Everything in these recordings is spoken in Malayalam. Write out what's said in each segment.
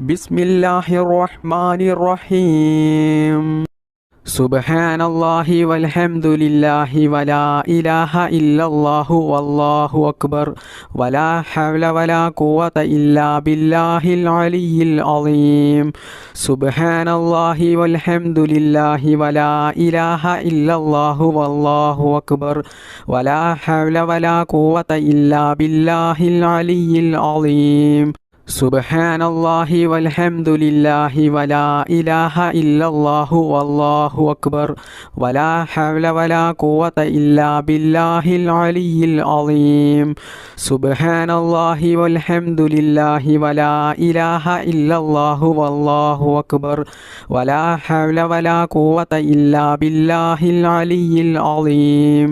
ബിസ്മില്ലാഹിർ റഹ്മാനിർ റഹീം. സുബ്ഹാനല്ലാഹി വൽഹംദുലില്ലാഹി വലാ ഇലാഹ ഇല്ലല്ലാഹു വല്ലാഹു അക്ബർ വലാ ഹൗല വലാ ഖുവത ഇല്ലാ ബില്ലാഹിൽ അലിയ്യിൽ അളീം. സുബ്ഹാനല്ലാഹി വൽഹംദുലില്ലാഹി വലാ ഇലാഹ ഇല്ലല്ലാഹു വല്ലാഹു അക്ബർ വലാ ഹൗല വലാ ഖുവത ഇല്ലാ ബില്ലാഹിൽ അലിയ്യിൽ അളീം. സുബ്ഹാനല്ലാഹി വൽഹംദുലില്ലാഹി വലാ ഇലാഹ ഇല്ലല്ലാഹു വല്ലാഹു അക്ബർ വലാ ഹൗല വലാ ഖുവത ഇല്ലാ ബില്ലാഹിൽ അലിയ്യിൽ അളീം. സുബ്ഹാനല്ലാഹി വൽഹംദുലില്ലാഹി വലാ ഇലാഹ ഇല്ലല്ലാഹു വല്ലാഹു അക്ബർ വലാ ഹൗല വലാ ഖുവത ഇല്ലാ ബില്ലാഹിൽ അലിയ്യിൽ അളീം.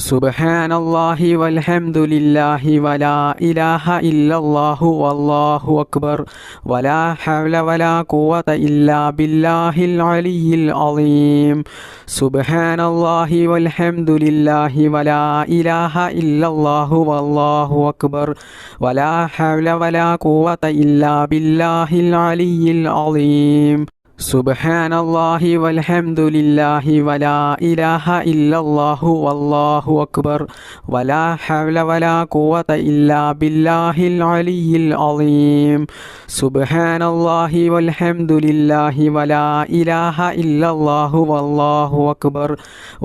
സുബ്ഹാനല്ലാഹി വൽഹംദുലില്ലാഹി വലാ ഇലാഹ ഇല്ലല്ലാഹു വല്ലാഹു അക്ബർ വലാ ഹൗല വലാ ഖുവത ഇല്ലാ ബില്ലാഹിൽ അലിയ്യിൽ അളീം. സുബ്ഹാനല്ലാഹി വൽഹംദുലില്ലാഹി വലാ ഇലാഹ ഇല്ലല്ലാഹു വല്ലാഹു അക്ബർ വലാ ഹൗല വലാ ഖുവത ഇല്ലാ ബില്ലാഹിൽ അലിയ്യിൽ അളീം. സുബ്ഹാനല്ലാഹി വൽഹംദുലില്ലാഹി വലാ ഇലാഹ ഇല്ലല്ലാഹു വല്ലാഹു അക്ബർ വലാ ഹൗല വലാ ഖുവത ഇല്ലാ ബില്ലാഹിൽ അലിയ്യിൽ അളീം. സുബ്ഹാനല്ലാഹി വൽഹംദുലില്ലാഹി വലാ ഇലാഹ ഇല്ലല്ലാഹു വല്ലാഹു അക്ബർ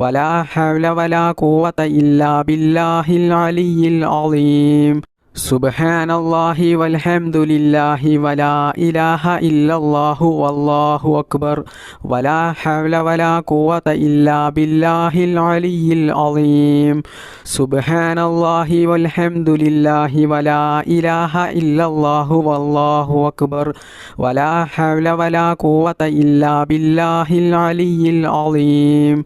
വലാ ഹൗല വലാ ഖുവത ഇല്ലാ ബില്ലാഹിൽ അലിയ്യിൽ അളീം. സുബ്ഹാനല്ലാഹി വൽഹംദുലില്ലാഹി വലാ ഇലാഹ ഇല്ലല്ലാഹു വല്ലാഹു അക്ബർ വലാ ഹൗല വലാ ഖുവത ഇല്ലാ ബില്ലാഹിൽ അലിയ്യിൽ അളീം. സുബ്ഹാനല്ലാഹി വൽഹംദുലില്ലാഹി വലാ ഇലാഹ ഇല്ലല്ലാഹു വല്ലാഹു അക്ബർ വലാ ഹൗല വലാ ഖുവത ഇല്ലാ ബില്ലാഹിൽ അലിയ്യിൽ അളീം.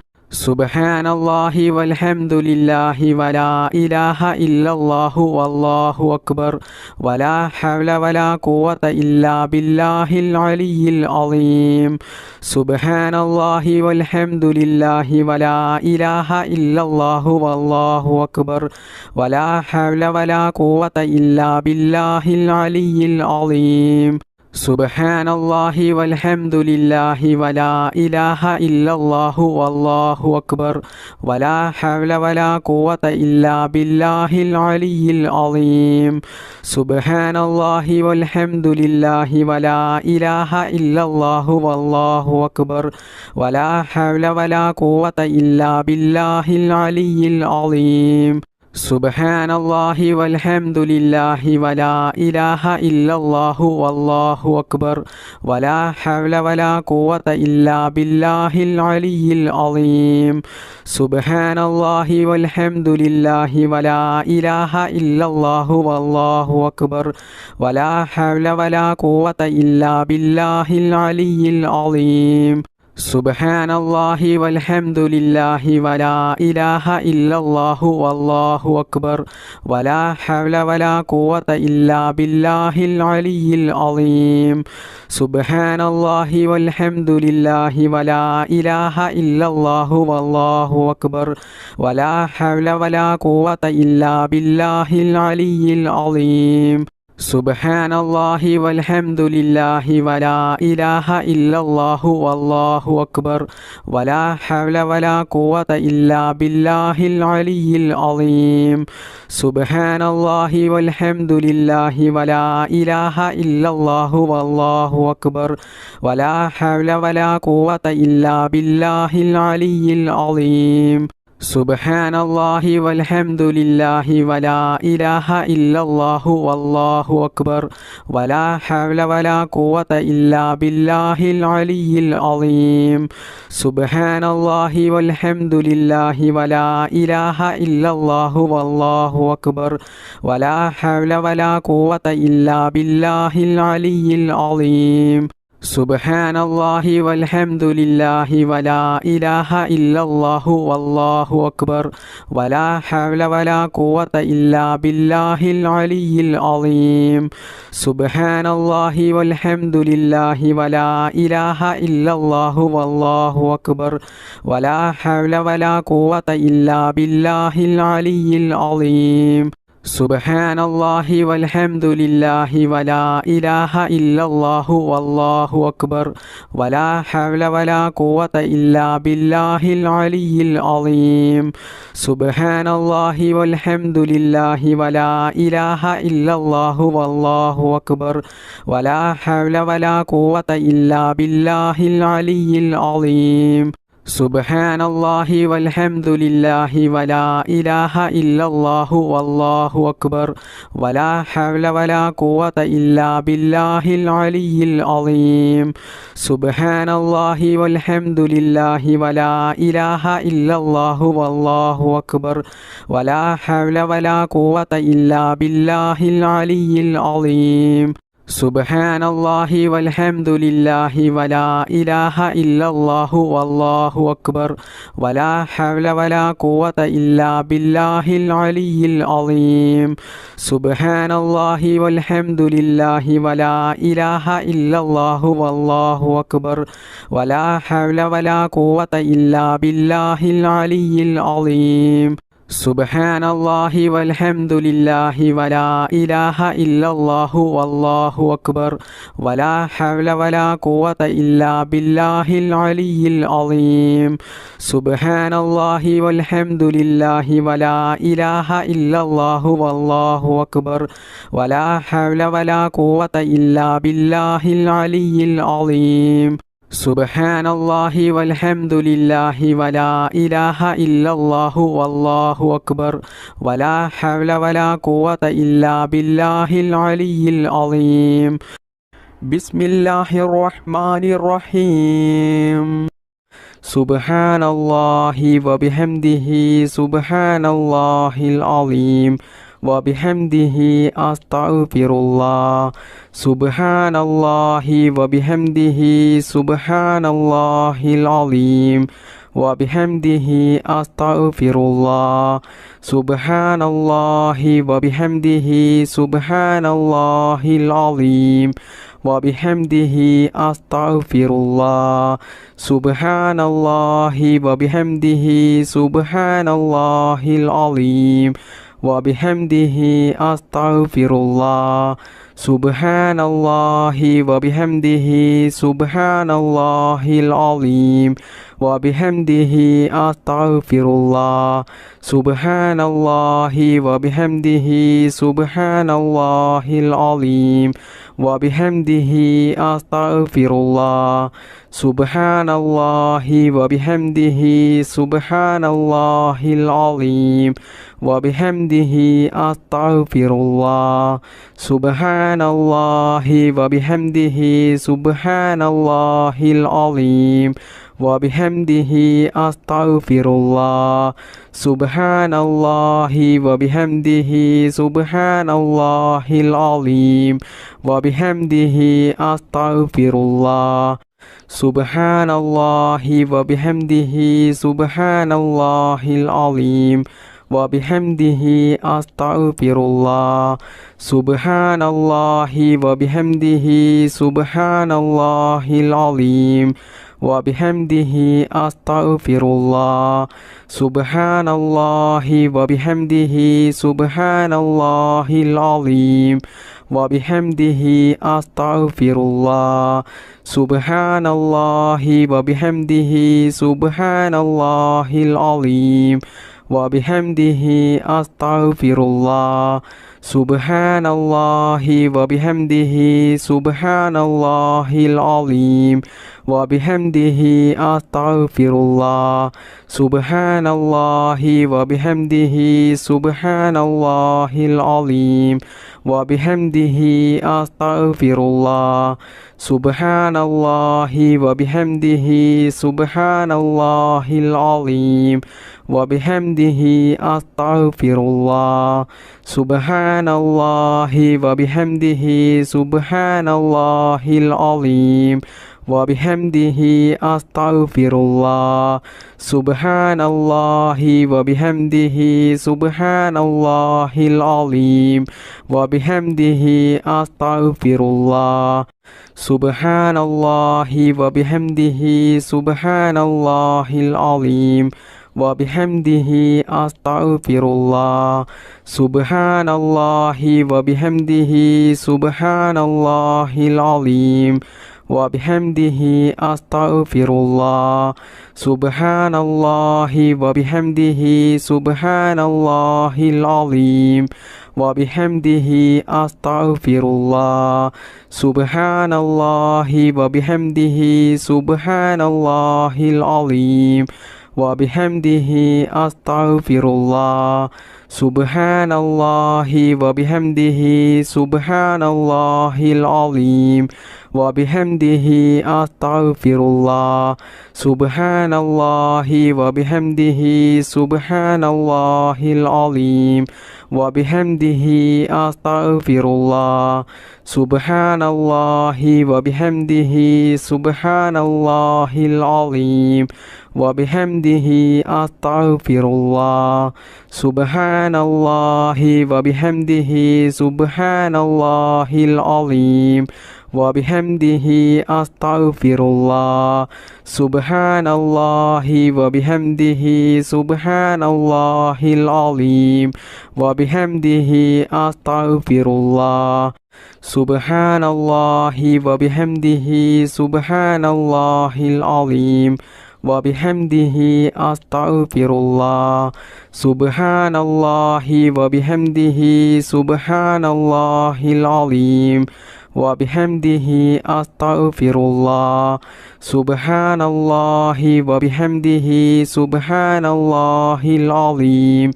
സുബ്ഹാനല്ലാഹി വൽഹംദുലില്ലാഹി വലാ ഇലാഹ ഇല്ലല്ലാഹു വല്ലാഹു അക്ബർ വലാ ഹൗല വലാ ഖുവത ഇല്ലാ ബില്ലാഹിൽ അലിയ്യിൽ അളീം. സുബ്ഹാനല്ലാഹി വൽഹംദുലില്ലാഹി വലാ ഇലാഹ ഇല്ലല്ലാഹു വല്ലാഹു അക്ബർ വലാ ഹൗല വലാ ഖുവത ഇല്ലാ ബില്ലാഹിൽ അലിയ്യിൽ അളീം. സുബ്ഹാനല്ലാഹി വൽഹംദുലില്ലാഹി വലാ ഇലാഹ ഇല്ലല്ലാഹു വല്ലാഹു അക്ബർ വലാ ഹൗല വലാ ഖുവത ഇല്ലാ ബില്ലാഹിൽ അലിയ്യിൽ അളീം. സുബ്ഹാനല്ലാഹി വൽഹംദുലില്ലാഹി വലാ ഇലാഹ ഇല്ലല്ലാഹു വല്ലാഹു അക്ബർ വലാ ഹൗല വലാ ഖുവത ഇല്ലാ ബില്ലാഹിൽ അലിയ്യിൽ അളീം. സുബ്ഹാനല്ലാഹി വൽഹംദുലില്ലാഹി വലാ ഇലാഹ ഇല്ലല്ലാഹു വല്ലാഹു അക്ബർ വലാ ഹൗല വലാ ഖുവത ഇല്ലാ ബില്ലാഹിൽ അലിയ്യിൽ അളീം. സുബ്ഹാനല്ലാഹി വൽഹംദുലില്ലാഹി വലാ ഇലാഹ ഇല്ലല്ലാഹു വല്ലാഹു അക്ബർ വലാ ഹൗല വലാ ഖുവത ഇല്ലാ ബില്ലാഹിൽ അലിയ്യിൽ അളീം. സുബ്ഹാനല്ലാഹി വൽഹംദുലില്ലാഹി വലാ ഇലാഹ ഇല്ലല്ലാഹു വല്ലാഹു അക്ബർ വലാ ഹൗല വലാ ഖുവത ഇല്ലാ ബില്ലാഹിൽ അലിയ്യിൽ അളീം. സുബ്ഹാനല്ലാഹി വൽഹംദുലില്ലാഹി വലാ ഇലാഹ ഇല്ലല്ലാഹു വല്ലാഹു അക്ബർ വലാ ഹൗല വലാ ഖുവത ഇല്ലാ ബില്ലാഹിൽ അലിയ്യിൽ അളീം. സുബ്ഹാനല്ലാഹി വൽഹംദുലില്ലാഹി വലാ ഇലാഹ ഇല്ലല്ലാഹു വല്ലാഹു അക്ബർ വലാ ഹൗല വലാ ഖുവത ഇല്ലാ ബില്ലാഹിൽ അലിയ്യിൽ അളീം. സുബ്ഹാനല്ലാഹി വൽഹംദുലില്ലാഹി വലാ ഇലാഹ ഇല്ലല്ലാഹു വല്ലാഹു അക്ബർ വലാ ഹൗല വലാ ഖുവത ഇല്ലാ ബില്ലാഹിൽ അലിയ്യിൽ അളീം. സുബ്ഹാനല്ലാഹി വൽഹംദുലില്ലാഹി വലാ ഇലാഹ ഇല്ലല്ലാഹു വല്ലാഹു അക്ബർ വലാ ഹൗല വലാ ഖുവത ഇല്ലാ ബില്ലാഹിൽ അലിയ്യിൽ അളീം. സുബ്ഹാനല്ലാഹി വൽഹംദുലില്ലാഹി വലാ ഇലാഹ ഇല്ലല്ലാഹു വല്ലാഹു അക്ബർ വലാ ഹൗല വലാ ഖുവത ഇല്ലാ ബില്ലാഹിൽ അലിയ്യിൽ അളീം. സുബ്ഹാനല്ലാഹി വൽഹംദുലില്ലാഹി വലാ ഇലാഹ ഇല്ലല്ലാഹു വല്ലാഹു അക്ബർ വലാ ഹൗല വലാ ഖുവത ഇല്ലാ ബില്ലാഹിൽ അലിയ്യിൽ അളീം. സുബ്ഹാനല്ലാഹി വൽഹംദുലില്ലാഹി വലാ ഇലാഹ ഇല്ലല്ലാഹു വല്ലാഹു അക്ബർ വലാ ഹൗല വലാ ഖുവത ഇല്ലാ ബില്ലാഹിൽ അലിയ്യിൽ അളീം. സുബ്ഹാനല്ലാഹി വൽഹംദുലില്ലാഹി വലാ ഇലാഹ ഇല്ലല്ലാഹു വല്ലാഹു അക്ബർ വലാ ഹൗല വലാ ഖുവത ഇല്ലാ ബില്ലാഹിൽ അലിയിൽ അളീം. സുബ്ഹാനല്ലാഹി വൽഹംദുലില്ലാഹി വലാ ഇലാഹ ഇല്ലല്ലാഹു വല്ലാഹു അക്ബർ വലാ ഹൗല വലാ ഖുവത ഇല്ലാ ബില്ലാഹിൽ അലിയിൽ അളീം. സുബ്ഹാനല്ലാഹി വൽഹംദുലില്ലാഹി വലാ ഇലാഹ ഇല്ലല്ലാഹു വല്ലാഹു അക്ബർ വലാ ഹൗല വലാ ഖുവത ഇല്ലാ ബില്ലാഹിൽ അലിയിൽ അളീം. സുബ്ഹാനല്ലാഹി വൽഹംദുലില്ലാഹി വലാ ഇലാഹ ഇല്ലല്ലാഹു വല്ലാഹു അക്ബർ വലാ ഹൗല വലാ ഖുവത ഇല്ലാ ബില്ലാഹിൽ അലിയിൽ അളീം. സുബ്ഹാനല്ലാഹി വൽഹംദുലില്ലാഹി വലാ ഇലാഹ ഇല്ലല്ലാഹു വല്ലാഹു അക്ബർ വലാ ഹൗല വലാ ഖുവത ഇല്ലാ ബില്ലാഹിൽ അലിയിൽ അളീം. സുബ്ഹാനല്ലാഹി വൽഹംദുലില്ലാഹി വലാ ഇലാഹ ഇല്ലല്ലാഹു വല്ലാഹു അക്ബർ വലാ ഹൗല വലാ ഖുവത ഇല്ലാ ബില്ലാഹിൽ അലിയിൽ അളീം. സുബ്ഹാനല്ലാഹി വൽഹംദുലില്ലാഹി വലാ ഇലാഹ ഇല്ലല്ലാഹു വല്ലാഹു അക്ബർ വലാ ഹൗല വലാ ഖുവത ഇല്ലാ ബില്ലാഹിൽ അലിയിൽ അളീം. സുബ്ഹാനല്ലാഹി വൽഹംദുലില്ലാഹി വലാ ഇലാഹ ഇല്ലല്ലാഹു വല്ലാഹു അക്ബർ വലാ ഹൗല വലാ ഖുവത ഇല്ലാ ബില്ലാഹിൽ അലിയിൽ അളീം. സുബ്ഹാനല്ലാഹി വൽഹംദുലില്ലാഹി വലാ ഇലാഹ ഇല്ലല്ലാഹു വല്ലാഹു അക്ബർ വലാ ഹൗല വലാ ഖുവത ഇല്ലാ ബില്ലാഹിൽ അലിയിൽ അളീം. ബിസ്മില്ലാഹിർ റഹ്മാനിർ റഹീം. സുബ്ഹാനല്ലാഹി വബിഹംദിഹി സുബ്ഹാനല്ലാഹിൽ അളീം വബിഹംദിഹി അസ്തഗ്ഫിറുല്ലാഹ്. സുബ്ഹാനല്ലാഹി വബിഹംദിഹി സുബ്ഹാനല്ലാഹിൽ അളീം വബിഹംദിഹി അസ്തഗ്ഫിറുല്ലാഹ്. സുബ്ഹാനല്ലാഹി വബിഹംദിഹി സുബ്ഹാനല്ലാഹിൽ അളീം വബിഹംദിഹി അസ്തഗ്ഫിറുല്ലാഹ്. സുബ്ഹാനല്ലാഹി വബിഹംദിഹി സുബ്ഹാനല്ലാഹിൽ അളീം വബിഹംദിഹി അസ്തഗ്ഫിറുല്ലാഹ്. സുബ്ഹാനല്ലാഹി വബിഹംദിഹി സുബ്ഹാനല്ലാഹിൽ അളീം വബിഹംദിഹി അസ്തഗ്ഫിറുല്ലാഹ്. സുബ്ഹാനല്ലാഹി വബിഹംദിഹി സുബ്ഹാനല്ലാഹിൽ അളീം വബിഹംദിഹി അസ്തഗ്ഫിറുല്ലാഹ്. സുബ്ഹാനല്ലാഹി വബിഹംദിഹി സുബ്ഹാനല്ലാഹിൽ അളീം വബിഹംദിഹി അസ്തഗ്ഫിറുല്ലാഹ്. സുബ്ഹാനല്ലാഹി വബിഹംദിഹി സുബ്ഹാനല്ലാഹിൽ അളീം വബിഹംദിഹി അസ്തഗ്ഫിറുല്ലാഹ്. സുബ്ഹാനല്ലാഹി വബിഹംദിഹി സുബ്ഹാനല്ലാഹിൽ അളീം വബിഹംദിഹി അസ്തഗ്ഫിറുല്ലാഹ്. സുബ്ഹാനല്ലാഹി വബിഹംദിഹി സുബ്ഹാനല്ലാഹിൽ അളീം വബിഹംദിഹി അസ്തഗ്ഫിറുല്ലാഹ്. സുബ്ഹാനല്ലാഹി വബിഹംദിഹി സുബ്ഹാനല്ലാഹിൽ അളീം വബിഹംദിഹി അസ്തഗ്ഫിറുല്ലാഹ്. സുബ്ഹാനല്ലാഹി വബിഹംദിഹി സുബ്ഹാനല്ലാഹിൽ അളീം വബിഹംദിഹി അസ്തഗ്ഫിറുല്ലാഹ്. സുബ്ഹാനല്ലാഹി വബിഹംദിഹി സുബ്ഹാനല്ലാഹിൽ അളീം വബിഹംദിഹി അസ്തഗ്ഫിറുല്ലാഹ്. സുബ്ഹാനല്ലാഹി വബിഹംദിഹി സുബ്ഹാനല്ലാഹിൽ അളീം വബിഹംദിഹി അസ്തഗ്ഫിറുല്ലാഹ്. സുബ്ഹാനല്ലാഹി വബിഹംദിഹി സുബ്ഹാനല്ലാഹിൽ അളീം വബിഹംദിഹി അസ്തഗ്ഫിറുല്ലാഹ്. സുബ്ഹാനല്ലാഹി വബിഹംദിഹി സുബ്ഹാനല്ലാഹിൽ അളീം വബിഹംദിഹി അസ്തഗ്ഫിറുല്ലാഹ്. സുബ്ഹാനല്ലാഹി വബിഹംദിഹി സുബ്ഹാനല്ലാഹിൽ അളീം വബിഹംദിഹി അസ്തഗ്ഫിറുല്ലാഹ്. സുബ്ഹാനല്ലാഹി വബിഹംദിഹി സുബ്ഹാനല്ലാഹിൽ അളീം വബിഹംദിഹി അസ്തഗ്ഫിറുല്ലാഹ്. സുബ്ഹാനല്ലാഹി വബിഹംദിഹി സുബ്ഹാനല്ലാഹിൽ അളീം وبحمده أستغفر الله سبحان الله وبحمده سبحان الله العظيم وبحمده أستغفر الله سبحان الله وبحمده سبحان الله العظيم وبحمده أستغفر الله سبحان الله وبحمده سبحان الله العظيم وبحمده أستغفر الله سبحان الله وبحمده سبحان الله العظيم وبحمده أستغفر الله سبحان الله وبحمده سبحان الله العظيم وبحمده أستغفر الله سبحان الله وبحمده سبحان الله العظيم وبحمده أستغفر الله سبحان الله وبحمده سبحان الله العظيم وبحمده أستغفر الله سبحان الله وبحمده سبحان الله العظيم وبحمده أستغفر الله سبحان الله وبحمده سبحان الله العظيم وبحمده أستغفر الله سبحان الله وبحمده سبحان الله العظيم وبحمده أستغفر الله سبحان الله وبحمده سبحان الله العظيم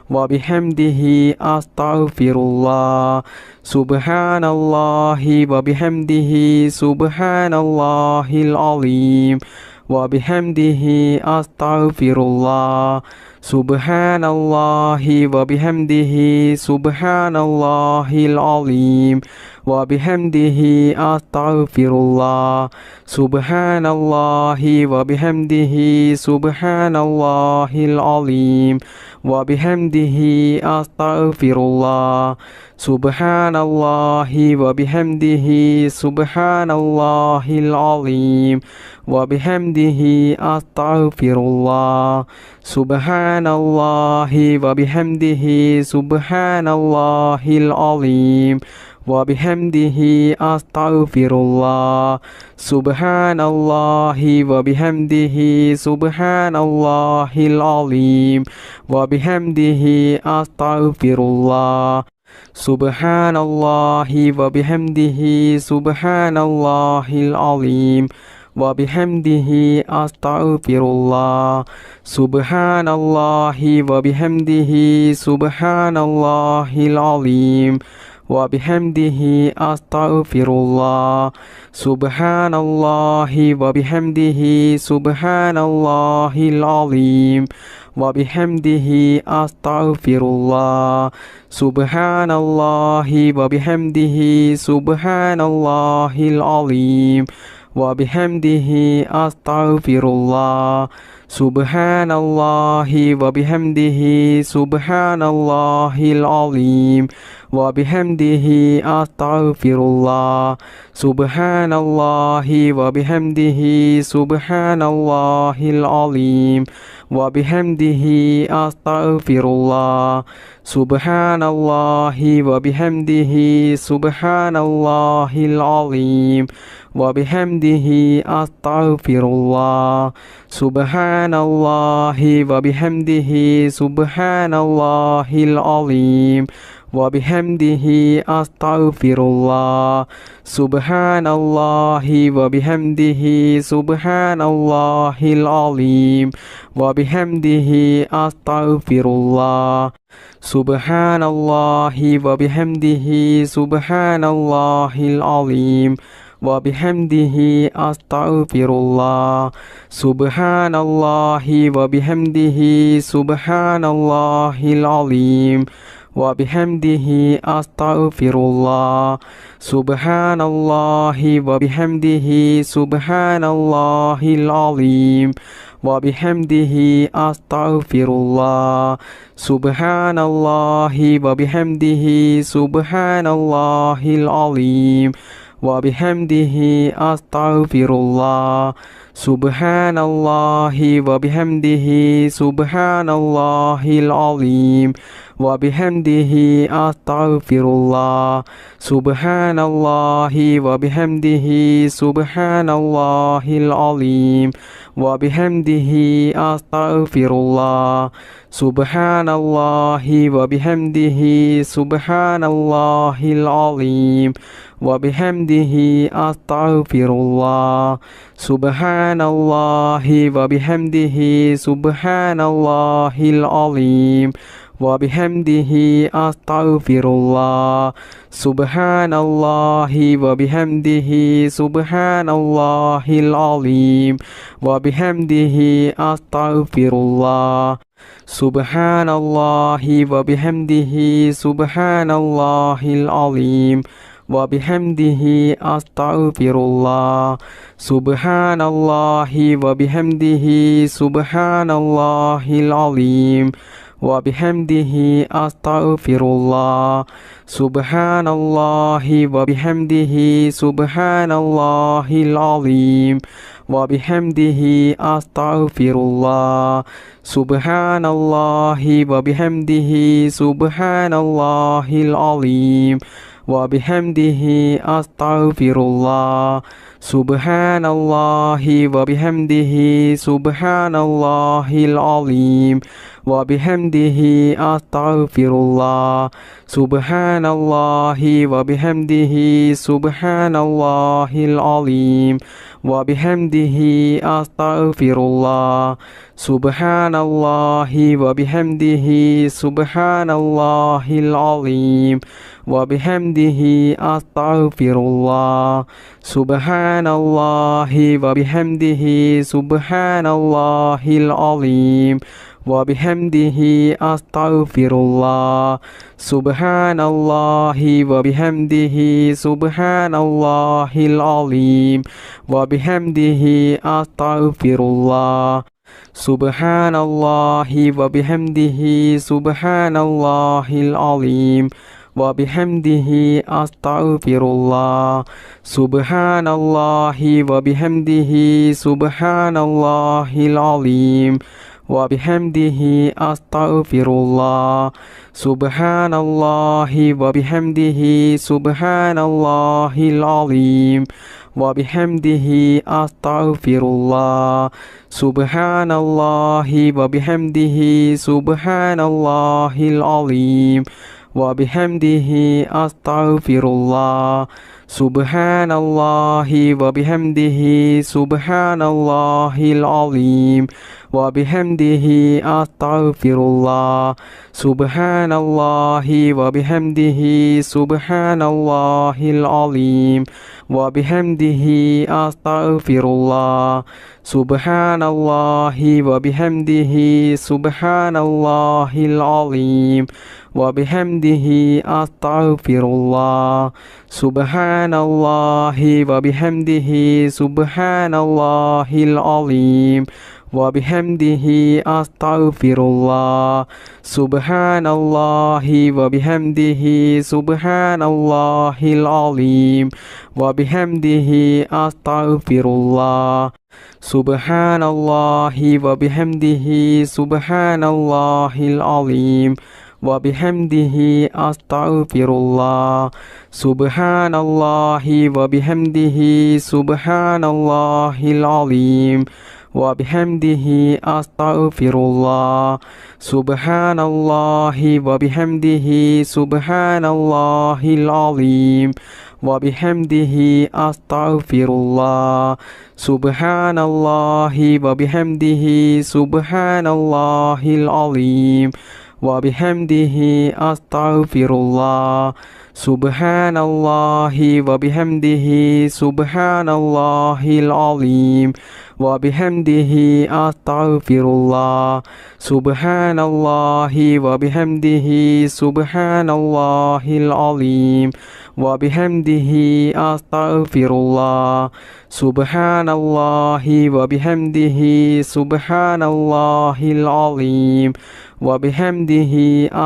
وبحمده أستغفر الله سبحان الله وبحمده سبحان الله العظيم وبحمده أستغفر الله سبحان الله وبحمده سبحان الله العظيم وبحمده أستغفر الله سبحان الله وبحمده سبحان الله العظيم وبحمده أستغفر الله سبحان الله وبحمده سبحان الله العظيم وبحمده أستغفر الله سبحان الله وبحمده سبحان الله العظيم وبحمده أستغفر الله سبحان الله وبحمده سبحان الله العظيم وبحمده أستغفر الله سبحان الله وبحمده سبحان الله العظيم وبحمده أستغفر الله سبحان الله وبحمده سبحان الله العظيم وبحمده أستغفر الله سبحان الله وبحمده سبحان الله العظيم وبحمده أستغفر الله سبحان الله وبحمده سبحان الله العظيم وبحمده أستغفر الله سبحان الله وبحمده سبحان الله العظيم وبحمده أستغفر الله سبحان الله وبحمده سبحان الله العظيم وبحمده أستغفر الله سبحان الله وبحمده سبحان الله العظيم وبحمده أستغفر الله سبحان الله وبحمده سبحان الله العظيم وبحمده أستغفر الله سبحان الله وبحمده سبحان الله العظيم وبحمده أستغفر الله سبحان الله وبحمده سبحان الله العظيم وبحمده أستغفر الله سبحان الله وبحمده سبحان الله العظيم وبحمده أستغفر الله سبحان الله وبحمده سبحان الله العظيم وبحمده أستغفر الله سبحان الله وبحمده سبحان الله العظيم وبحمده أستغفر الله سبحان الله وبحمده سبحان الله العظيم وبحمده أستغفر الله سبحان الله وبحمده سبحان الله العظيم وبحمده أستغفر الله سبحان الله وبحمده سبحان الله العظيم وبحمده أستغفر الله سبحان الله وبحمده سبحان الله العظيم وبحمده أستغفر الله سبحان الله وبحمده سبحان الله العظيم وبحمده أستغفر الله سبحان الله وبحمده سبحان الله العظيم وبحمده أستغفر الله سبحان الله وبحمده سبحان الله العظيم وبحمده أستغفر الله سبحان الله وبحمده سبحان الله العظيم وبحمده أستغفر الله سبحان الله وبحمده سبحان الله العظيم وبحمده أستغفر الله سبحان الله وبحمده سبحان الله العظيم وبحمده أستغفر الله سبحان الله وبحمده سبحان الله العظيم وبحمده أستغفر الله سبحان الله وبحمده سبحان الله العظيم وبحمده أستغفر الله سبحان الله وبحمده سبحان الله العظيم وبحمده أستغفر الله سبحان الله وبحمده سبحان الله العظيم وبحمده أستغفر الله سبحان الله وبحمده سبحان الله العظيم وبحمده أستغفر الله سبحان الله وبحمده سبحان الله العظيم وبحمده أستغفر الله سبحان الله وبحمده سبحان الله العظيم وبحمده أستغفر الله سبحان الله وبحمده سبحان الله العظيم وبحمده أستغفر الله سبحان الله وبحمده سبحان الله العظيم وبحمده أستغفر الله سبحان الله وبحمده سبحان الله العظيم وبحمده أستغفر الله سبحان الله وبحمده سبحان الله العظيم وبحمده أستغفر الله سبحان الله وبحمده سبحان الله العظيم وبحمده أستغفر الله سبحان الله وبحمده سبحان الله العظيم وبحمده أستغفر الله سبحان الله وبحمده سبحان الله العظيم وبحمده أستغفر الله سبحان الله وبحمده سبحان الله العظيم وبحمده أستغفر الله سبحان الله وبحمده سبحان الله العظيم وبحمده أستغفر الله سبحان الله وبحمده سبحان الله العظيم وبحمده أستغفر الله سبحان الله وبحمده سبحان الله العظيم وبحمده أستغفر الله سبحان الله وبحمده سبحان الله العظيم وبحمده أستغفر الله سبحان الله وبحمده سبحان الله العظيم وبحمده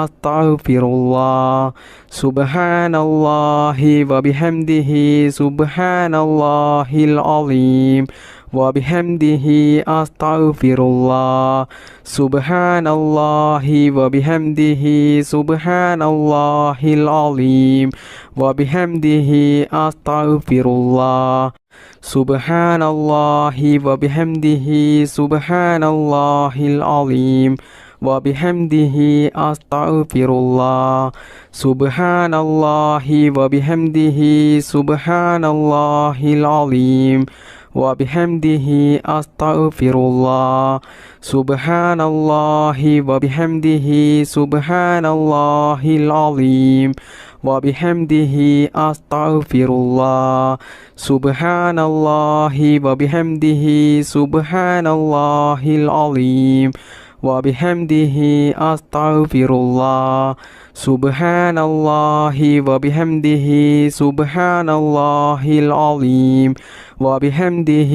أستغفر الله سبحان الله وبحمده سبحان الله العظيم وبحمده أستغفر الله سبحان الله وبحمده سبحان الله العظيم وبحمده أستغفر الله سبحان الله وبحمده سبحان الله العظيم وبحمده أستغفر الله سبحان الله وبحمده سبحان الله العظيم وبحمده أستغفر الله سبحان الله وبحمده سبحان الله العظيم وبحمده أستغفر الله سبحان الله وبحمده سبحان الله العظيم وبحمده أستغفر الله سبحان الله وبحمده سبحان الله العظيم وبحمده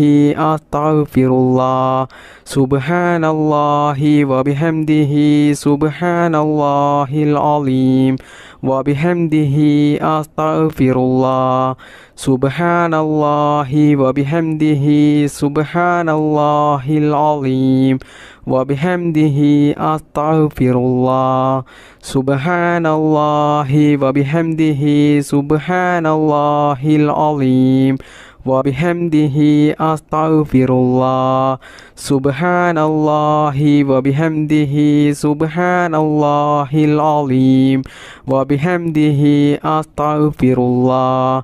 أستغفر الله سبحان الله وبحمده سبحان الله العظيم وبحمده أستغفر الله سبحان الله وبحمده سبحان الله العظيم وبحمده أستغفر الله سبحان الله وبحمده سبحان الله العظيم وبحمده أستغفر الله سبحان الله وبحمده سبحان الله العظيم وبحمده أستغفر الله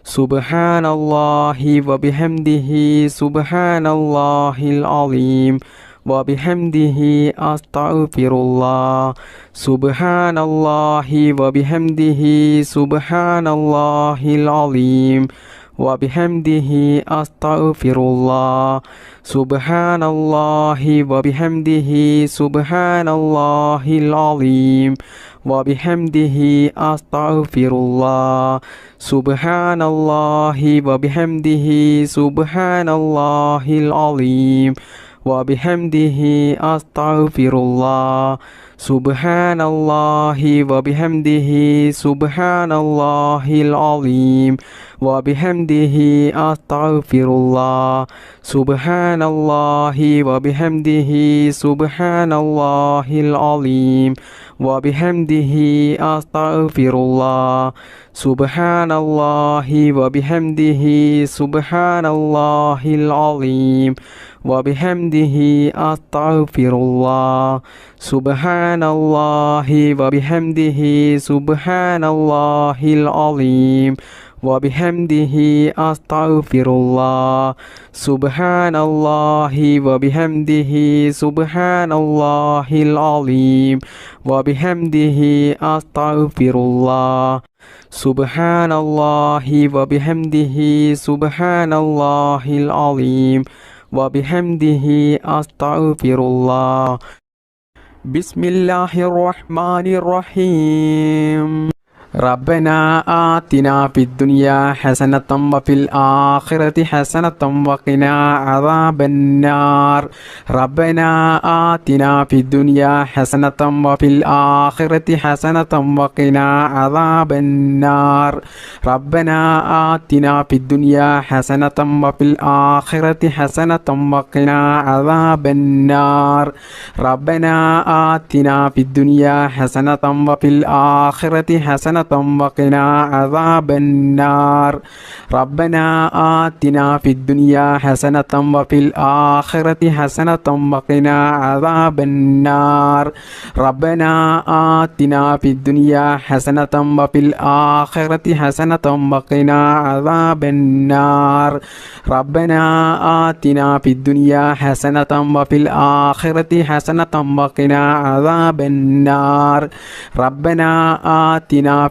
سبحان الله وبحمده سبحان الله العظيم وبحمده أستغفر الله سبحان الله وبحمده سبحان الله العظيم وبحمده أستغفر الله سبحان الله وبحمده سبحان الله العظيم وبحمده أستغفر الله سبحان الله وبحمده سبحان الله العظيم وبحمده أستغفر الله سبحان الله وبحمده سبحان الله العظيم وبحمده أستغفر الله سبحان الله وبحمده سبحان الله العظيم وبحمده أستغفر الله سبحان الله وبحمده سبحان الله العظيم وبحمده أستغفر الله سبحان الله وبحمده سبحان الله العظيم وبحمده أستغفر الله سبحان الله وبحمده سبحان الله العظيم وبحمده أستغفر الله سبحان الله وبحمده سبحان الله العظيم وبحمده أستغفر الله بسم الله الرحمن الرحيم ربنا آتنا في الدنيا حسنة وفي الآخرة حسنة وقنا عذاب النار ربنا آتنا في الدنيا حسنة وفي الآخرة حسنة وقنا عذاب النار ربنا آتنا في الدنيا حسنة وفي الآخرة حسنة وقنا عذاب النار ربنا آتنا في الدنيا حسنة وفي الآخرة حسنة وقنا عذاب النار ربنا آتنا في الدنيا حسنة وفي الآخرة حسنة وقنا عذاب النار ربنا آتنا في الدنيا حسنة وفي الآخرة حسنة وقنا عذاب النار ربنا آتنا في الدنيا حسنة وفي الآخرة حسنة وقنا عذاب النار ربنا آتنا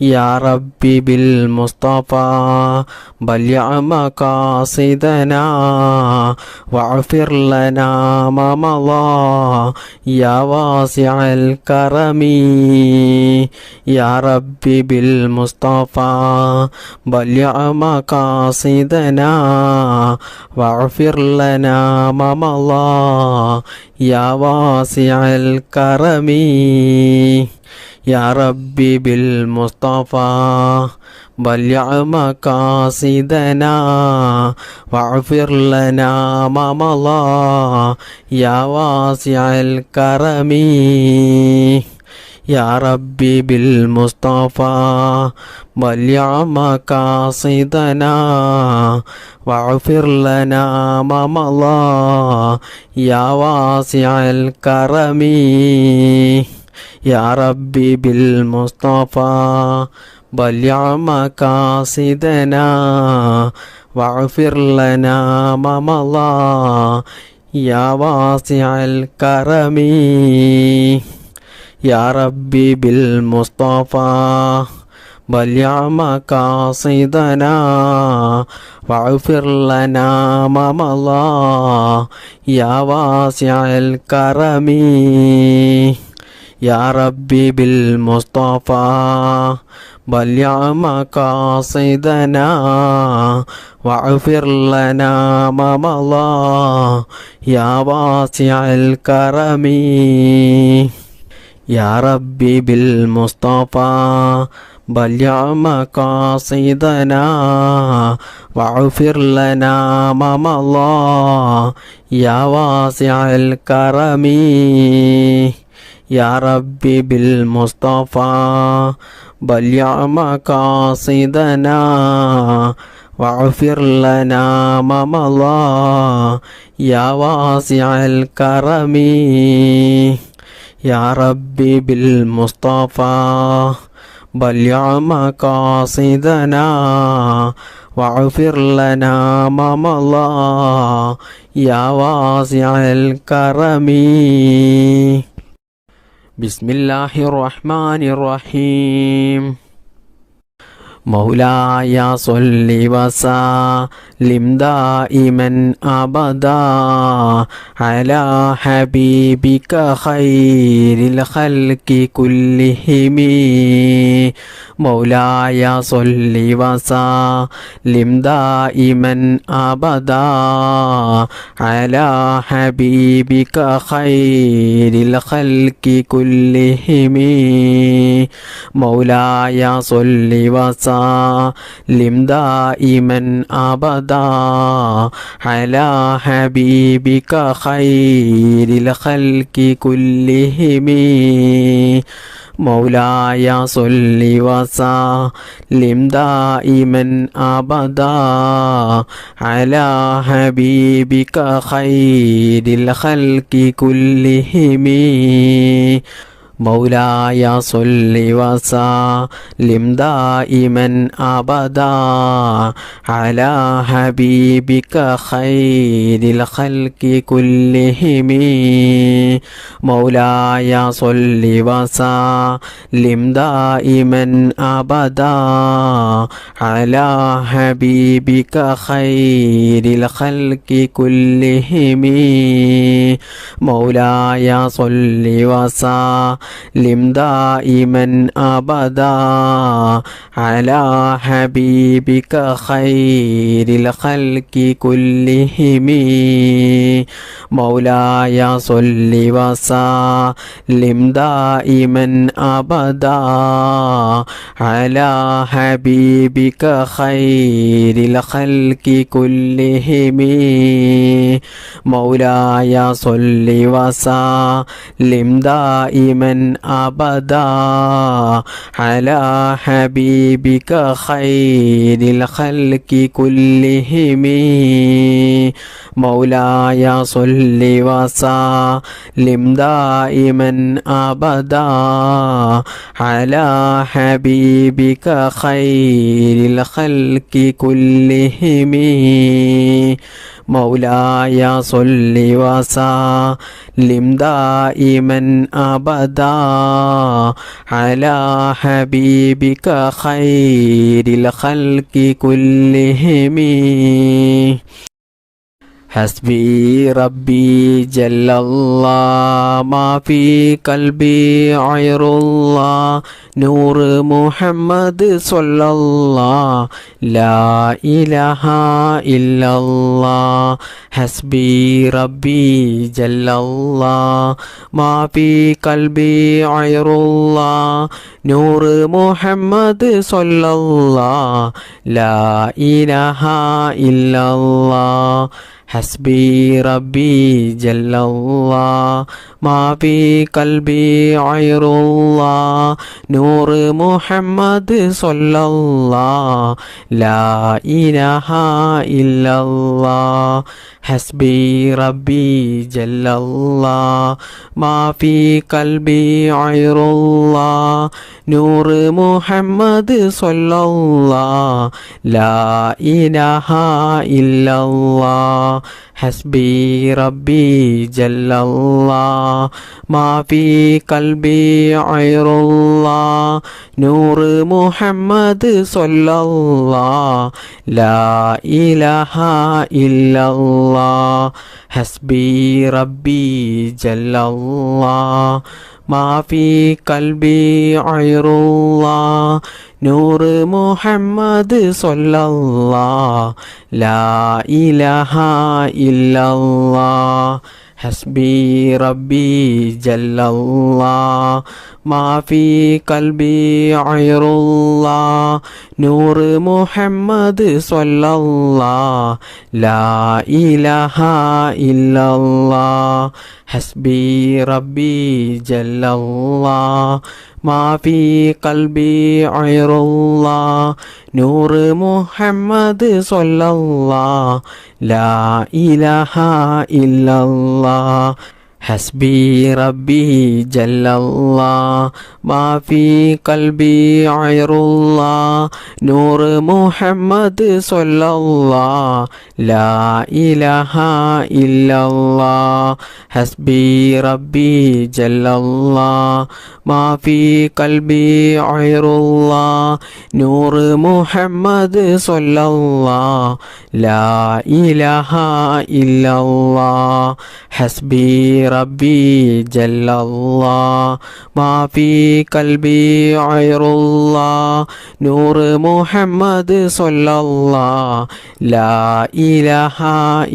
يا ربي بالمصطفى بلغ مقاصدنا واغفر لنا ما مضى يا واسع الكرم يا ربي بالمصطفى بلغ مقاصدنا واغفر لنا ما مضى يا واسع الكرم يا ربي بالمصطفى بلغ مقاصدنا واغفر لنا ما مضى يا واسع الكرم يا ربي بالمصطفى بلغ مقاصدنا واغفر لنا ما مضى يا واسع الكرم يا ربي بالمصطفى بلغ مقاصدنا واغفر لنا ما مضى يا واسع الكرم يا ربي بالمصطفى بلغ مقاصدنا واغفر لنا ما مضى يا واسع الكرم يا ربي بالمصطفى بلغ مقاصدنا واغفر لنا ما مضى يا واسع الكرم يا ربي بالمصطفى بلغ مقاصدنا واغفر لنا ما مضى يا واسع الكرم يا ربي بالمصطفى بلغ مقاصدنا واغفر لنا ما مضى يا واسع الكرم يا ربي بالمصطفى بلغ مقاصدنا واغفر لنا ما مضى يا واسع الكرم بسم الله الرحمن الرحيم مولاي صل وسلم دائما أبدا على حبيبك خير الخلق كلهم مولاي صل وسلم دائما أبدا على حبيبك خير الخلق كلهم مولاي صل وسلم دائما أبدا على حبيبك خير الخلق كلهم مولاي صل وسلم دائما أبدا على حبيبك خير الخلق كلهم مولاي صل وسلم دائما أبدا على حبيبك خير الخلق كلهم مولاي صل وسلم دائما أبدا على حبيبك خير الخلق كلهم مولاي صل وسلم دائما أبدا على حبيبك خير الخلق كلهم مولاي صل وسلم دائما أبدا على حبيبك خير الخلق كلهم مولاي صل وسلم دائما أبدا على حبيبك خير الخلق كلهم مولاي صل وسلم دائما أبدا على حبيبك خير الخلق كلهم مولاي صل وسلم دائما أبدا أبدا على حبيبك خير الخلق كلهم حسبي ربي جل الله ما في قلبي غير الله نور محمد صلى الله لا إله إلا الله حسبي ربي جل الله ما في قلبي غير الله نور محمد صلى الله لا إله إلا الله حسبي ربي جل الله ما في قلبي غير الله نور محمد صلى الله لا إله إلا الله حسبي ربي جل الله ما في قلبي غير الله نور محمد صلى الله لا إله إلا الله حسبي ربي جل الله ما في قلبي غير الله نور محمد صلى الله لا إله إلا الله حسبي ربي جل الله ما في قلبي غير الله نور محمد صلى الله لا إله إلا الله حسبي ربي جل الله ما في قلبي غير الله نور محمد صلى الله لا إله إلا الله حسبي ربي جل الله ما في قلبي غير الله نور محمد صلى الله لا إله إلا الله حسبي ربي جل الله ما في قلبي غير الله نور محمد صلى الله لا إله إلا الله حسبي ربي جل الله ما في قلبي غير الله نور محمد صلى الله لا إله إلا الله حسبي ربي جل الله ما في قلبي غير الله نور محمد صلى الله لا إله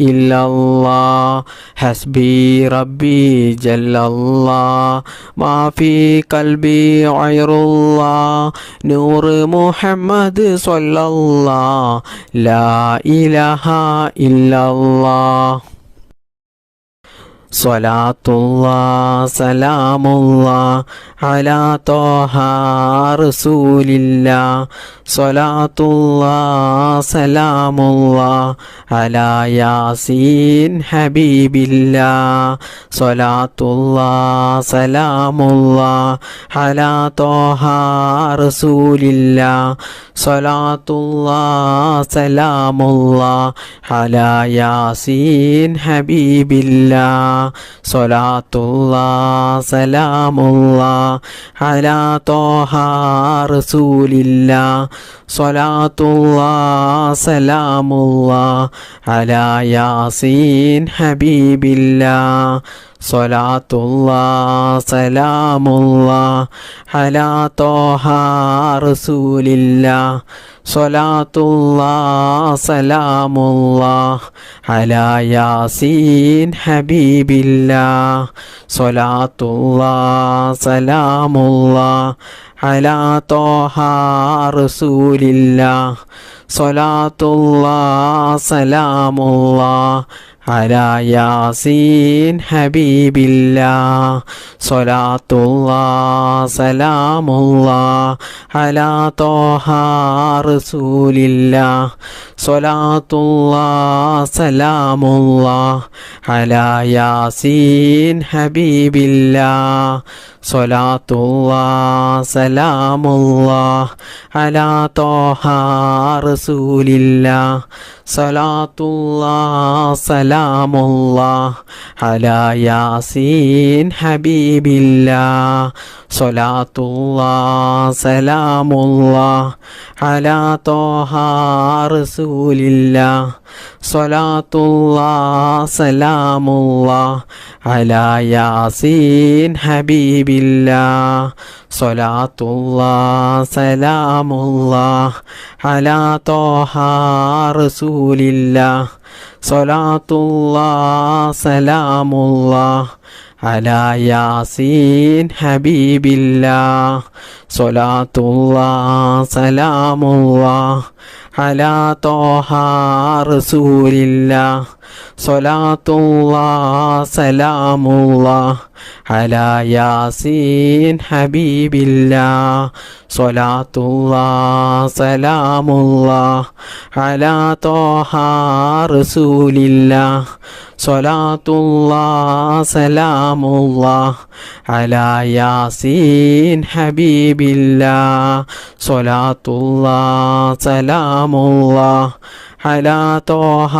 إلا الله حسبي ربي جل الله ما في قلبي غير الله نور محمد صلى الله لا إله إلا الله صلاة الله سلام الله على طه رسول الله صلاة الله سلام الله على ياسين حبيب الله صلاة الله سلام الله على طه رسول الله صلاة الله سلام الله على ياسين حبيب الله صلاة الله سلام الله على طه رسول الله صلاة الله سلام الله على ياسين حبيب الله صلاة الله سلام الله على طه رسول الله صلاة الله سلام الله على ياسين حبيب الله صلاة الله سلام الله على طه رسول الله صلاة الله سلام الله على ياسين حبيب الله صلاة الله سلام الله على طه رسول الله صلاة الله سلام الله على ياسين حبيب الله സ്വലാത്തുല്ലാഹ് സലാമുല്ലാഹ് അലാ ത്വാഹ റസൂലില്ലാഹ് സ്വലാത്തുല്ലാഹ് സലാമുല്ലാഹ് അലാ യാസീൻ ഹബീബില്ലാഹ് സ്വലാത്തുല്ലാഹ് സലാമുല്ലാഹ് അലാ ത്വാഹ റസൂലില്ലാഹ് സ്വലാത്തുല്ലാഹ് സലാമുല്ലാഹ് അലാ യാസീൻ ഹബീബില്ലാഹ് സ്വലാത്തുല്ലാഹ് സലാമുല്ലാഹ് അലാ ത്വാഹ റസൂലില്ലാഹ് സ്വലാത്തുല്ലാഹ് സലാമുല്ലാഹ് അലാ യാസീൻ ഹബീബില്ലാഹ് സ്വലാത്തുല്ലാഹ് സലാമുല്ലാഹ് അലാ ത്വാഹ റസൂലില്ലാഹ് സ്വലാത്തുല്ലാഹ് സലാമുല്ലാഹ് അലാ യാസീൻ ഹബീബില്ലാഹ് സ്വലാത്തുല്ലാഹ് സലാമുല്ലാഹ് അലാ ത്വാഹ റസൂലില്ലാഹ് സ്വലാത്തുല്ലാഹ് സലാമുല്ലാഹ് അലാ യാസീൻ ഹബീബില്ലാഹ് സ്വലാത്തുല്ലാഹ് സലാമുല്ലാഹ് അലാ ത്വാഹ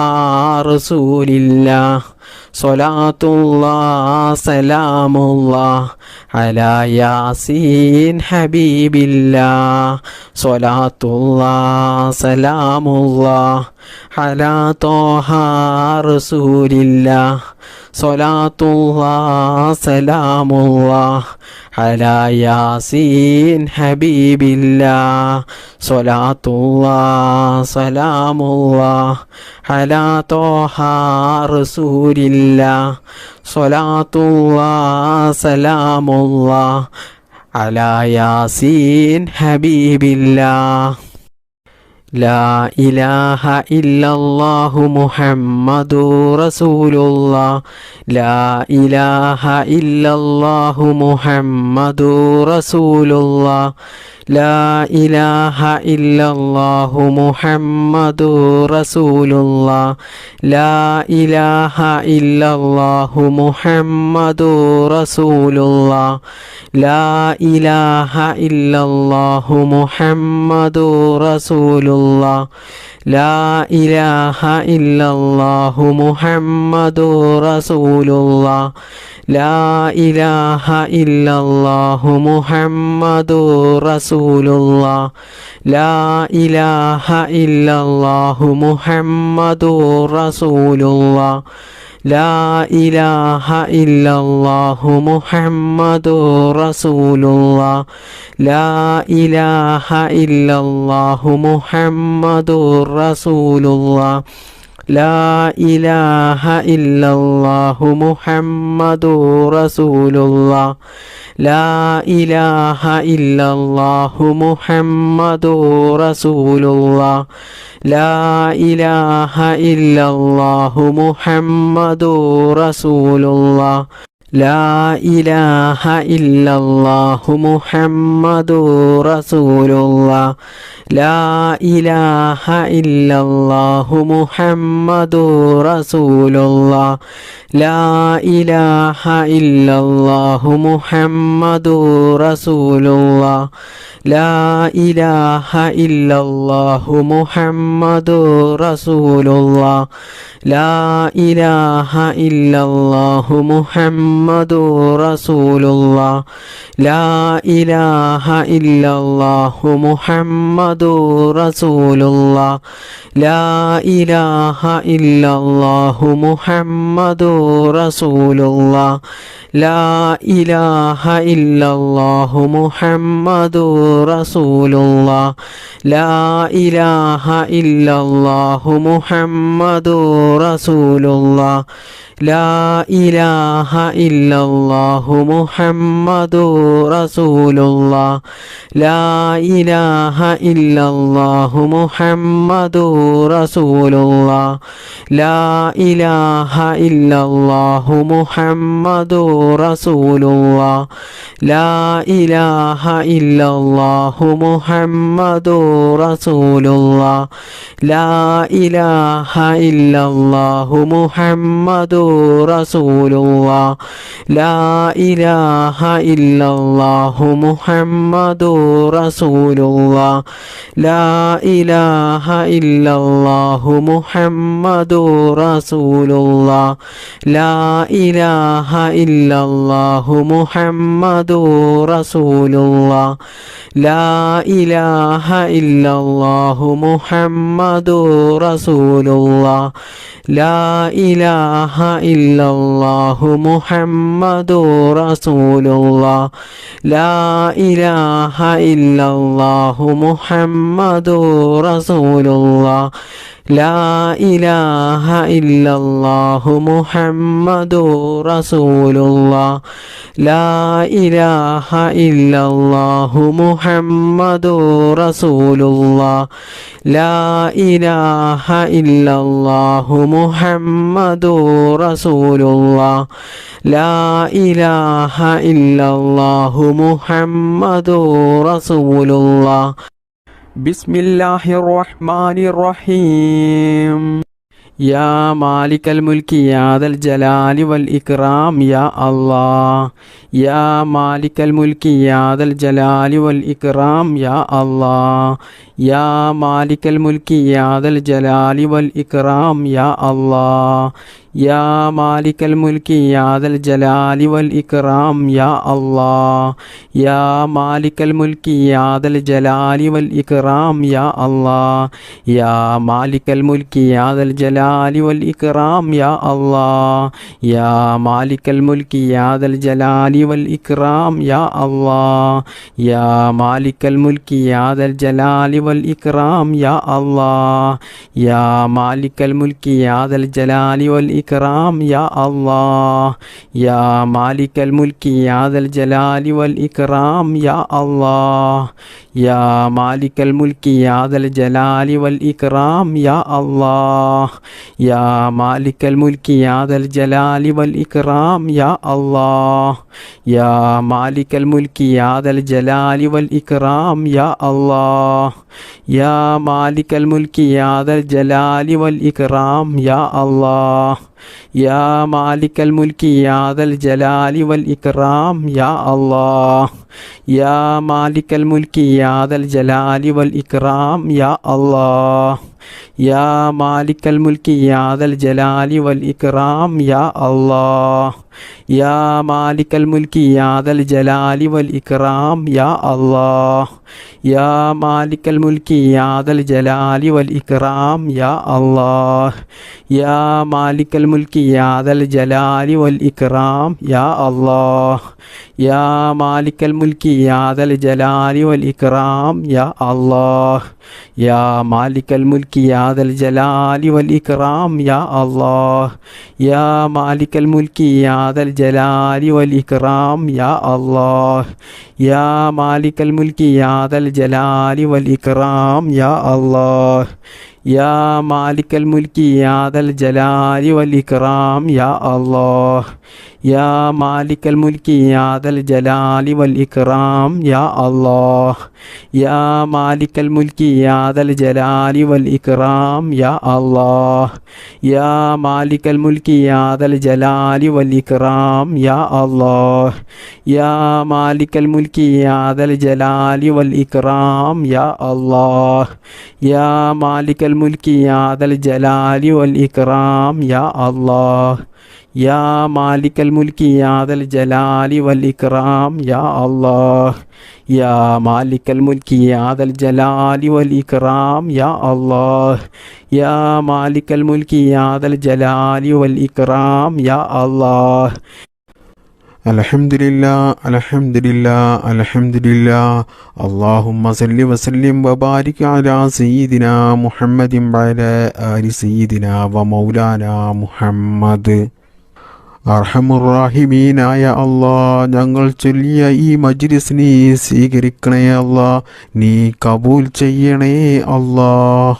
റസൂലില്ലാഹ് സ്വലാത്തുല്ലാഹ് സലാമുല്ലാഹ് അലാ യാസീൻ ഹബീബില്ലാഹ് സ്വലാത്തുല്ലാഹ് സലാമുല്ലാഹ് അലാ ത്വാഹ റസൂലില്ലാഹ് സ്വലാത്തുല്ലാഹ് സലാമുല്ലാഹ് അലാ യാസീൻ ഹബീബില്ലാഹ് സ്വലാത്തുല്ലാഹ് സലാമുല്ലാഹ് അലാ ത്വാഹ റസൂലില്ലാഹ് സ്വലാത്തുല്ലാഹ് സലാമുല്ലാഹ് അലാ യാസീൻ ഹബീബില്ലാഹ് ലാ ഇലാഹ ഇല്ലല്ലാഹു മുഹമ്മദുർ റസൂലുള്ളാഹ് ലാ ഇലാഹ ഇല്ലല്ലാഹു മുഹമ്മദുർ റസൂലുള്ളാഹ് ലാ ഇലാഹ ഇല്ലല്ലാഹു മുഹമ്മദുർ റസൂലുള്ളാഹ് ലാ ഇലാഹ ഇല്ലല്ലാഹു മുഹമ്മദുർ റസൂലുള്ളാഹ് ലാ ഇലാഹ ഇല്ലല്ലാഹു മുഹമ്മദുർ റസൂലുള്ളാഹ് ലാ ഇലാഹ ഇല്ലല്ലാഹു മുഹമ്മദുർ റസൂലുള്ളാഹ് ലാ ഇലാഹ ഇല്ലല്ലാഹു മുഹമ്മദുർ റസൂലുള്ളാഹ് ലാ ഇലാഹ ഇല്ലല്ലാഹു മുഹമ്മദുർ റസൂലുള്ളാഹ് ലാ ഇലാഹ ഇല്ലല്ലാഹു മുഹമ്മദുർ റസൂലുള്ളാഹ് ലാ ഇലാഹ ഇല്ലല്ലാഹു മുഹമ്മദുർ റസൂലുള്ളാഹ് ലാ ഇലാഹ ഇല്ലല്ലാഹു മുഹമ്മദുർ റസൂലുള്ളാഹ് ലാ ഇലാഹ ഇല്ലല്ലാഹു മുഹമ്മദുർ റസൂലുള്ളാഹ് ലാ ഇലാഹ ഇല്ലല്ലാഹു മുഹമ്മദുർ റസൂലുള്ളാഹ് ലാ ഇലാഹ ഇല്ലല്ലാഹു മുഹമ്മദുർ റസൂലുള്ളാഹ് ലാ ഇലാഹ ഇല്ലല്ലാഹു മുഹമ്മദുർ റസൂലുള്ളാഹ് ലാ ഇലാഹ ഇല്ലല്ലാഹു മുഹമ്മദുർ റസൂലുള്ളാഹ് ലാ ഇലാഹ ഇല്ലല്ലാഹു മുഹമ്മദുർ റസൂലുള്ളാഹ് ലാ ഇലാഹ ഇല്ലല്ലാഹു മുഹമ്മദുർ റസൂലുള്ളാഹ് ലാ ഇലാഹ ഇല്ലല്ലാഹു മുഹമ്മദുർ റസൂലുള്ളാഹ് ലാ ഇലാഹ ഇല്ലല്ലാഹു മുഹമ്മദുർ റസൂലുള്ളാഹ് ലാ ഇലാഹ ഇല്ലല്ലാഹു മുഹമ്മദുർ റസൂലുള്ളാഹ് ലാ ഇലാഹ ഇല്ലല്ലാഹു മുഹമ്മദുർ റസൂലുള്ളാഹ് ലാ ഇലാഹ ഇല്ലല്ലാഹു മുഹമ്മദുർ റസൂലുള്ളാഹ് ലാ ഇലാഹ ഇല്ലല്ലാഹു മുഹമ്മദുർ റസൂലുള്ളാഹ് ലാ ഇലാഹ ഇല്ലല്ലാഹു മുഹമ്മദുർ റസൂലുള്ളാഹ് ലാ ഇലാഹ ഇല്ലല്ലാഹു മുഹമ്മദുർ റസൂലുള്ളാഹ് ലാ ഇലാഹ ഇല്ലല്ലാഹു മുഹമ്മദുർ റസൂലുള്ളാഹ് ലാ ഇലാഹ ഇല്ലല്ലാഹു മുഹമ്മദുർ റസൂലുള്ളാഹ് ലാ ഇലാഹ ഇല്ലല്ലാഹു മുഹമ്മദുർ റസൂലുള്ളാഹ് ലാ ഇലാഹ ഇല്ലല്ലാഹു മുഹമ്മദുർ റസൂലുള്ളാഹ് ലാ ഇലാഹ ഇല്ലല്ലാഹു മുഹമ്മദുർ റസൂലുള്ളാഹ് ലാ ഇലാഹ ഇല്ലല്ലാഹു മുഹമ്മദുർ റസൂലുള്ളാഹ് ലാ ഇലാഹ ഇല്ലല്ലാഹു മുഹമ്മദുർ റസൂലുള്ളാഹ് ലാ ഇലാഹ ഇല്ലല്ലാഹു മുഹമ്മദുർ റസൂലുള്ളാഹ് ലാ ഇലാഹ ഇല്ലല്ലാഹു മുഹമ്മദുർ റസൂലുള്ളാഹ് ലാ ഇലാഹ ഇല്ലല്ലാഹു മുഹമ്മദുർ റസൂലുള്ളാഹ് ലാ ഇലാഹ ഇല്ലല്ലാഹു മുഹമ്മദുർ റസൂലുള്ളാഹ് ബിസ്മില്ലാഹിർ റഹ്മാനിർ റഹീം യാ മാലിക്കൽ മുൽക്കി യാ ദൽ ജലാലി വൽ ഇക്റാം യാ അല്ലാഹ് യാ മാലിക്കൽ മുൽക്കി യാ ദൽ ജലാലി വൽ ഇക്റാം യാ അല്ലാഹ് യാ മാലിക്കൽ മുൽക്കി യാ ദൽ ജലാലി വൽ ഇക്റാം യാ അല്ലാഹ് യാ മാലിക്കൽ മുൽക്കി യാ ദൽ ജലാലി വൽ ഇക്റാം യാ അല്ലാഹ് യാ മാലിക്കൽ മുൽക്കി യാ ദൽ ജലാലി വൽ ഇക്റാം യാ അല്ലാഹ് യാ മാലിക്കൽ മുൽക്കി യാ ദൽ ജലാലി വൽ ഇക്റാം യാ അല്ലാഹ് യാ മാലിക്കൽ മുൽക്കി യാ ദൽ ജലാലി വൽ ഇക്റാം യാ അല്ലാഹ് യാ മാലിക്കൽ മുൽക്കി യാ ദൽ ജലാലി വൽ ഇക്റാം യാ അല്ലാഹ് യാ മാലിക്കൽ മുൽക്കി യാ ദൽ ജലാലി വൽ ഇക്റാം യാ അല്ലാഹ് യാ മാലിക്കൽ മുൽക്കി യാ ദൽ ജലാലി വൽ ഇക്റാം യാ അല്ലാഹ് യാ മാലിക്കൽ മുൽക്കി യാ ദൽ ജലാലി വൽ ഇക്റാം യാ അല്ലാഹ് യാ മാലിക്കൽ മുൽക്കി യാ ദൽ ജലാലി വൽ ഇക്റാം യാ അല്ലാഹ് യാ മാലിക്കൽ മുൽക്കി യാ ദൽ ജലാലി വൽ ഇക്റാം യാ അല്ലാഹ് യാ മാലിക്കൽ മുൽക്കി യാ ദൽ ജലാലി വൽ ഇക്റാം യാ അല്ലാഹ് യാ മാലിക്കൽ മുൽക്കി യാ ദൽ ജലാലി വൽ ഇക്റാം യാ അല്ലാഹ് യാ മാലിക്കൽ മുൽക്കി യാ ദൽ ജലാലി വൽ ഇക്റാം യാ അല്ലാഹ് യാ മാലിക്കൽ മുൽക്കി യാ ദൽ ജലാലി വൽ ഇക്റാം യാ അല്ലാഹ് യാ മാലിക്കൽ മുൽക്കി യാ ദൽ ജലാലി വൽ ഇക്റാം യാ അല്ലാഹ് യാ മാലിക്കൽ മുൽക്കി യാ ദൽ ജലാലി വൽ ഇക്റാം യാ അല്ലാഹ് യാ മാലിക്കൽ മുൽക്കി യാ ദൽ ജലാലി വൽ ഇക്റാം യാ അല്ലാഹ് യാ മാലിക്കൽ മുൽക്കി യാ ദൽ ജലാലി വൽ ഇക്റാം യാ അല്ലാഹ് യാ മാലിക്കൽ മുൽക്കി യാ ദൽ ജലാലി വൽ ഇക്റാം യാ അല്ലാഹ് യാ മാലിക്കൽ മുൽക്കി യാ ദൽ ജലാലി വൽ ഇക്റാം യാ അല്ലാഹ് യാ മാലിക്കൽ മുൽക്കി യാ ദൽ ജലാലി വൽ ഇക്റാം യാ അല്ലാഹ് യാ മാലിക്കൽ മുൽക്കി യാ ദൽ ജലാലി വൽ ഇക്റാം യാ അല്ലാഹ് യാ മാലിക്കൽ മുൽക്കി യാ ദൽ ജലാലി വൽ ഇക്റാം യാ അല്ലാഹ് യാ മാലിക്കൽ മുൽക്കി യാ ദൽ ജലാലി വൽ ഇക്റാം യാ അല്ലാഹ് യാ മാലിക്കൽ മുൽക്കി യാ ദൽ ജലാലി വൽ ഇക്റാം യാ അല്ലാഹ് യാ മാലിക്കൽ മുൽക്കി യാ ദൽ ജലാലി വൽ ഇക്റാം യാ അല്ലാഹ് യാ മാലിക്കൽ മുൽക്കി യാ ദൽ ജലാലി വൽ ഇക്റാം യാ അല്ലാഹ് യാ മാലിക്കൽ മുൽക്കി യാ ദൽ ജലാലി വൽ ഇക്റാം യാ അല്ലാഹ് യാ മാലിക്കൽ മുൽക്കി യാ ദൽ ജലാലി വൽ ഇക്റാം യാ അല്ലാഹ് യാ മാലിക്കൽ മുൽക്കി യാ ദൽ ജലാലി വൽ ഇക്റാം യാ അല്ലാഹ് അൽഹംദുലില്ലാഹ് അൽഹംദുലില്ലാഹ് അൽഹംദുലില്ലാഹ് അല്ലാഹുമ്മ സല്ലി വസല്ലിം വബാരിക് അലാ സയ്യിദിനാ മുഹമ്മദിൻ വഅലാ ആലി സയ്യിദിനാ വമൗലാനാ മുഹമ്മദ്. അർഹമുർറാഹിമീനായ അല്ലാഹ്, ഞങ്ങൾ ചൊല്ലിയ ഈ മജ്ലിസ് നീ സ്വീകരിക്കണേ അല്ലാഹ്, നീ കബൂൽ ചെയ്യണേ അല്ലാഹ്.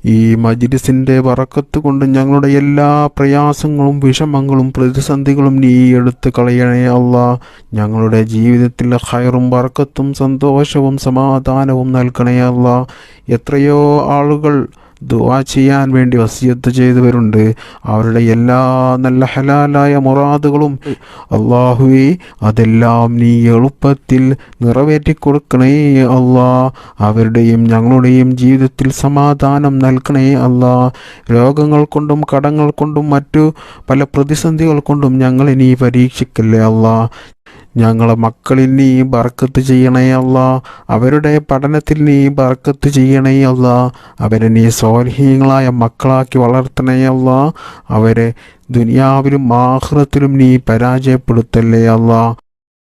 ഈ മജ്ലിസിൻ്റെ ബറക്കത്ത് കൊണ്ട് ഞങ്ങളുടെ എല്ലാ പ്രയാസങ്ങളും വിഷമങ്ങളും പ്രതിസന്ധികളും നീ എടുത്ത് കളയണേ അല്ലാഹ്. ഞങ്ങളുടെ ജീവിതത്തിൽ ഖൈറും ബറക്കത്തും സന്തോഷവും സമാധാനവും നൽകണേ അല്ലാഹ്. എത്രയോ ആളുകൾ ദുആ ചെയ്യാൻ വേണ്ടി വസിയത്ത് ചെയ്തവരുണ്ട്. അവരുടെ എല്ലാ നല്ല ഹലാലായ മുറാദുകളും അല്ലാഹുവേ അതെല്ലാം നീ എളുപ്പത്തിൽ നിറവേറ്റി കൊടുക്കണേ അല്ലാ. അവരുടെയും ഞങ്ങളുടെയും ജീവിതത്തിൽ സമാധാനം നൽകണേ അല്ലാ. രോഗങ്ങൾ കൊണ്ടും കടങ്ങൾ കൊണ്ടും മറ്റു പല പ്രതിസന്ധികൾ കൊണ്ടും ഞങ്ങളെ നീ പരീക്ഷിക്കല്ലേ അല്ലാ. ഞങ്ങളെ മക്കളിൽ നീ ബർക്കത്ത് ചെയ്യണേ അല്ലാ. അവരുടെ പഠനത്തിൽ നീ ബർക്കത്ത് ചെയ്യണേ അല്ലാ. അവരെ നീ സ്വാലിഹീങ്ങളായ മക്കളാക്കി വളർത്തണേ അല്ലാ. അവരെ ദുനിയാവിലും ആഖിറത്തിലും നീ പരാജയപ്പെടുത്തല്ലേ അല്ലാ.